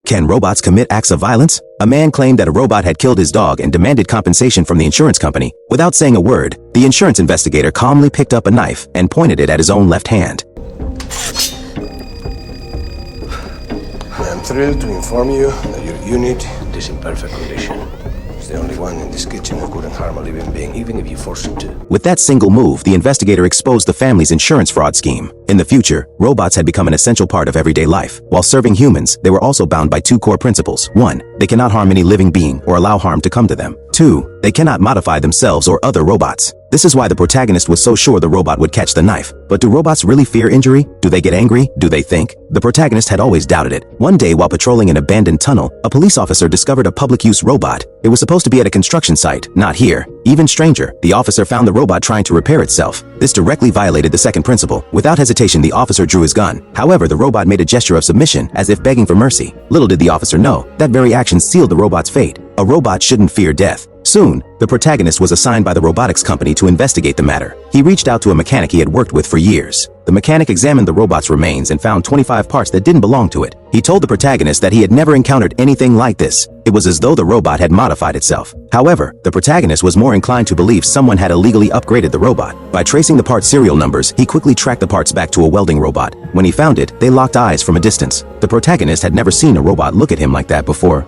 Can robots commit acts of violence? A man claimed that a robot had killed his dog and demanded compensation from the insurance company. Without saying a word, the insurance investigator calmly picked up a knife and pointed it at his own left hand. I'm thrilled to inform you that your unit is in perfect condition. It's the only one in this kitchen who couldn't harm a living being, even if you forced him to. With that single move, the investigator exposed the family's insurance fraud scheme. In the future, robots had become an essential part of everyday life. While serving humans, they were also bound by two core principles. 1. They cannot harm any living being or allow harm to come to them. 2. They cannot modify themselves or other robots. This is why the protagonist was so sure the robot would catch the knife. But do robots really fear injury? Do they get angry? Do they think? The protagonist had always doubted it. One day, while patrolling an abandoned tunnel, a police officer discovered a public-use robot. It was supposed to be at a construction site, not here. Even stranger, the officer found the robot trying to repair itself. This directly violated the second principle. Without hesitation, the officer drew his gun. However, the robot made a gesture of submission, as if begging for mercy. Little did the officer know, that very action sealed the robot's fate. A robot shouldn't fear death. Soon, the protagonist was assigned by the robotics company to investigate the matter. He reached out to a mechanic he had worked with for years. The mechanic examined the robot's remains and found 25 parts that didn't belong to it. He told the protagonist that he had never encountered anything like this. It was as though the robot had modified itself. However, the protagonist was more inclined to believe someone had illegally upgraded the robot. By tracing the part serial numbers, he quickly tracked the parts back to a welding robot. When he found it, they locked eyes from a distance. The protagonist had never seen a robot look at him like that before.